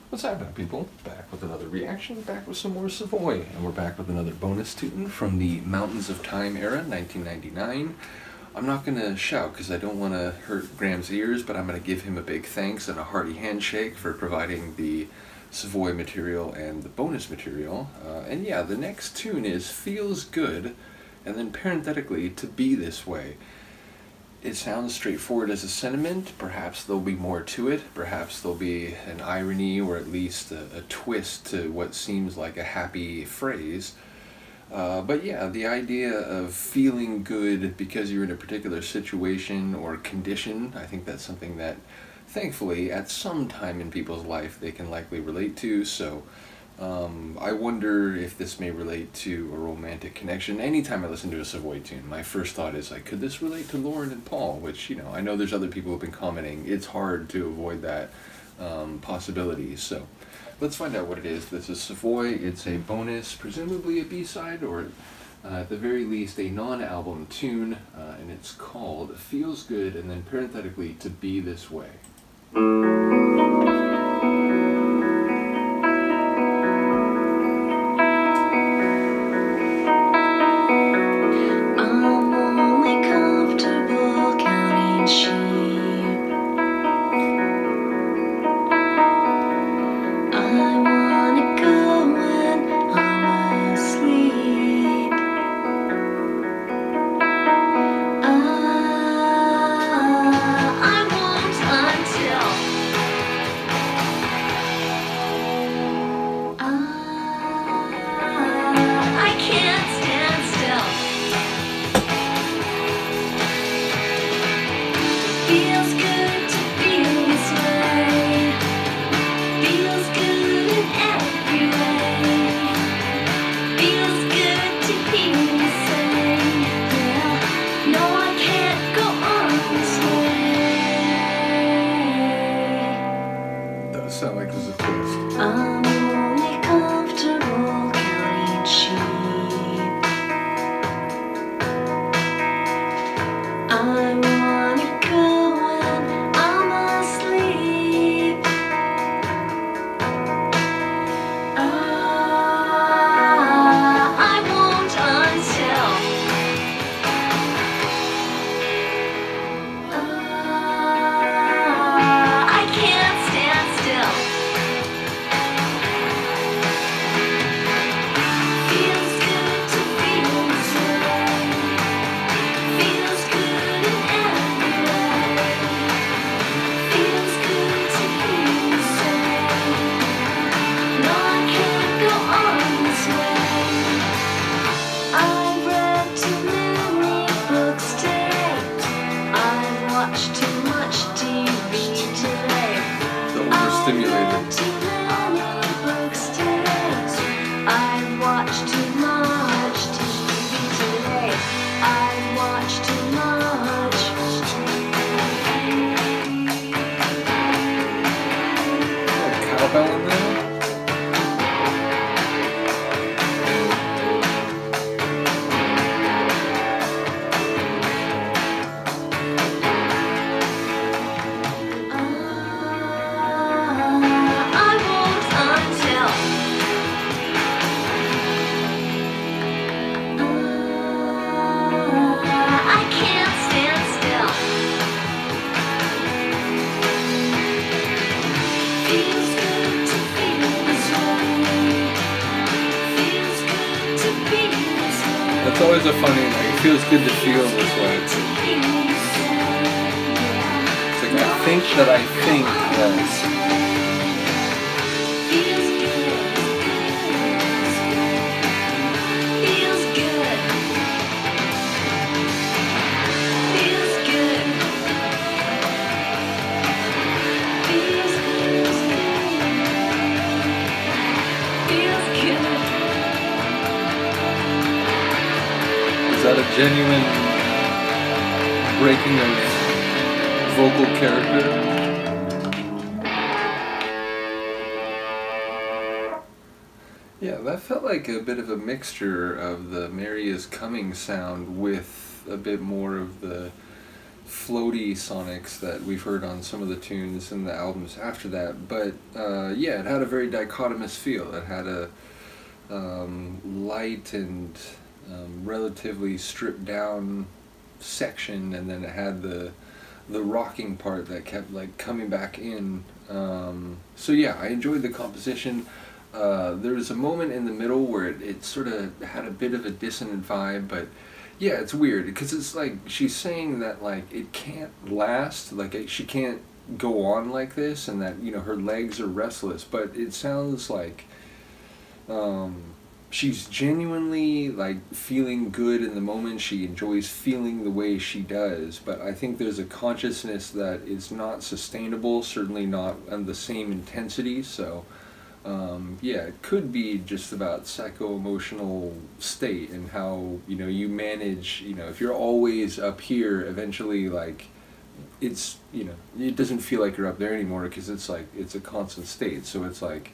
What's happening, people? Back with another reaction, back with some more Savoy, and we're back with another bonus tune from the Mountains of Time era, 1999. I'm not going to shout because I don't want to hurt Graham's ears, but I'm going to give him a big thanks and a hearty handshake for providing the Savoy material and the bonus material. And yeah, the next tune is Feels Good, and then parenthetically, To Be This Way. It sounds straightforward as a sentiment. Perhaps there'll be more to it. Perhaps there'll be an irony or at least a twist to what seems like a happy phrase. But yeah, the idea of feeling good because you're in a particular situation or condition, I think that's something that thankfully at some time in people's life they can likely relate to. So I wonder if this may relate to a romantic connection. Anytime I listen to a Savoy tune, my first thought is like, could this relate to Lauren and Paul? Which, you know, I know there's other people who've been commenting. It's hard to avoid that possibility. So let's find out what it is. This is Savoy. It's a bonus, presumably a B-side, or at the very least a non-album tune, and it's called Feels Good, and then parenthetically, To Be This Way. Feels good to feel this way. Feels good in every way. Feels good to feel the same. Yeah, no, I can't go on this way. Does sound like there's a twist. I'm only comfortable counting sheep. I wanna go when I'm asleep. I won't until I can't stand still. Feels good to feel this way. Feels good in every way. Feels good to feel the same. No, I can't go on this way. I've read too many books today. I've watched too much TV today. The I've overstimulated. read too many books today. I've watched too much TV today. I've watched too much. Oh, cowbell in there? I won't until I can't stand still. Feels good to feel this way. Feels good to be this way. That's always a funny, like, it feels good to feel this way. It's like, I think that I think that. Is that a genuine breaking of vocal character? Yeah, that felt like a bit of a mixture of the Mary is Coming sound with a bit more of the floaty sonics that we've heard on some of the tunes and the albums after that. But yeah, it had a very dichotomous feel. It had a light and relatively stripped down section, and then it had the rocking part that kept like coming back in. So yeah, I enjoyed the composition. There was a moment in the middle where it sort of had a bit of a dissonant vibe, but yeah, it's weird because it's like she's saying that like it can't last, like she can't go on like this, and that, you know, her legs are restless, but it sounds like she's genuinely like feeling good in the moment. She enjoys feeling the way she does, but I think there's a consciousness that is not sustainable, certainly not on the same intensity. So yeah, it could be just about psycho-emotional state and how, you know, you manage, you know, if you're always up here, eventually like it's, you know, it doesn't feel like you're up there anymore because it's like it's a constant state. So it's like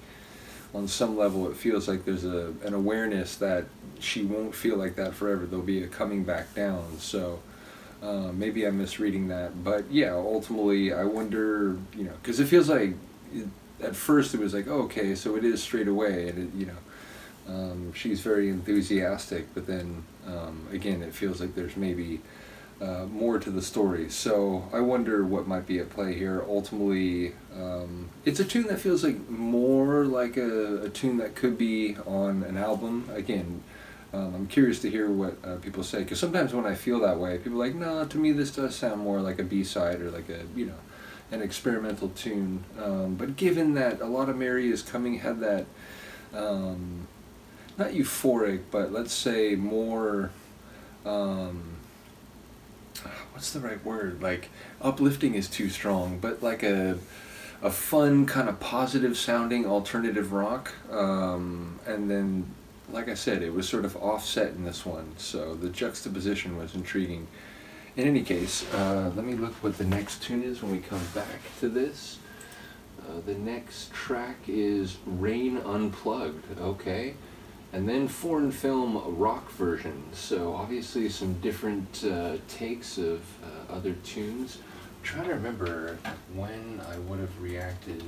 on some level it feels like there's an awareness that she won't feel like that forever. There'll be a coming back down. So maybe I'm misreading that, but yeah, ultimately I wonder, you know, because it feels like at first it was like, oh, okay, so it is straight away, and it, you know, she's very enthusiastic, but then again it feels like there's maybe more to the story. So I wonder what might be at play here. Ultimately, it's a tune that feels like more like a tune that could be on an album. Again, I'm curious to hear what people say, because sometimes when I feel that way, people are like, no, to me this does sound more like a B-side or like a, you know, an experimental tune. But given that a lot of Mary is coming, had that not euphoric, but let's say more what's the right word, like uplifting is too strong, but like a fun kind of positive sounding alternative rock, and then like I said, it was sort of offset in this one, so the juxtaposition was intriguing. In any case, let me look what the next tune is when we come back to this. The next track is Rain Unplugged, okay? And then Foreign Film rock version. So obviously some different takes of other tunes. I'm trying to remember when I would have reacted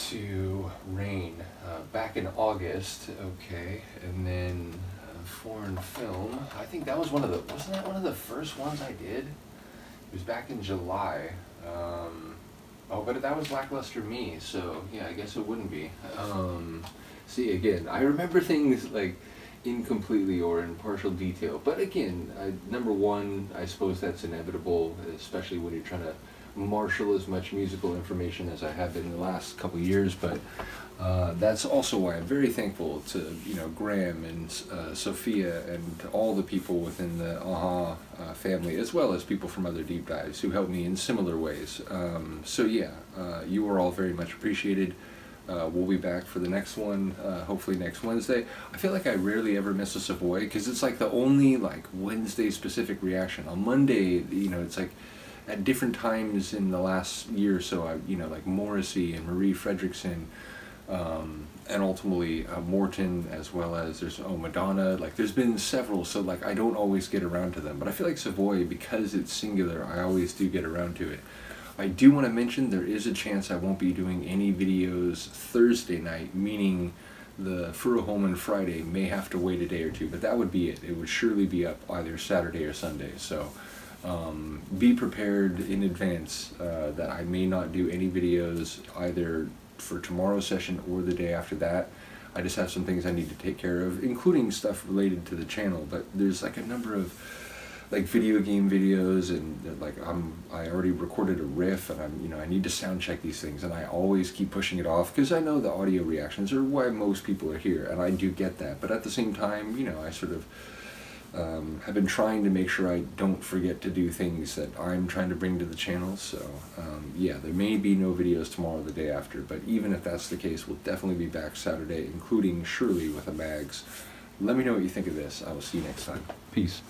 to Rain. Back in August, okay, and then Foreign Film. I think that was wasn't that one of the first ones I did? It was back in July. Oh, but that was Lackluster Me, so yeah, I guess it wouldn't be. See, again, I remember things like incompletely or in partial detail, but again, number one, I suppose that's inevitable, especially when you're trying to marshal as much musical information as I have been the last couple of years, but that's also why I'm very thankful to, you know, Graham and Sophia and all the people within the AHA family, as well as people from other deep dives who helped me in similar ways. So yeah, you are all very much appreciated. We'll be back for the next one, hopefully next Wednesday. I feel like I rarely ever miss a Savoy, because it's like the only like Wednesday specific reaction. On Monday, you know, it's like at different times in the last year or so, you know, like Morrissey and Marie Fredriksson, and ultimately Morton, as well as there's Madonna. Like there's been several, so like I don't always get around to them. But I feel like Savoy, because it's singular, I always do get around to it. I do want to mention there is a chance I won't be doing any videos Thursday night, meaning the Furuholmen Friday may have to wait a day or two, but that would be it. It would surely be up either Saturday or Sunday. So be prepared in advance that I may not do any videos either for tomorrow's session or the day after that. I just have some things I need to take care of, including stuff related to the channel, but there's like a number of like video game videos, and like I already recorded a riff, and I'm, you know, I need to sound check these things, and I always keep pushing it off because I know the audio reactions are why most people are here, and I do get that. But at the same time, you know, I sort of have been trying to make sure I don't forget to do things that I'm trying to bring to the channel. So yeah, there may be no videos tomorrow or the day after, but even if that's the case, we'll definitely be back Saturday, including surely with a mags. Let me know what you think of this. I will see you next time. Peace.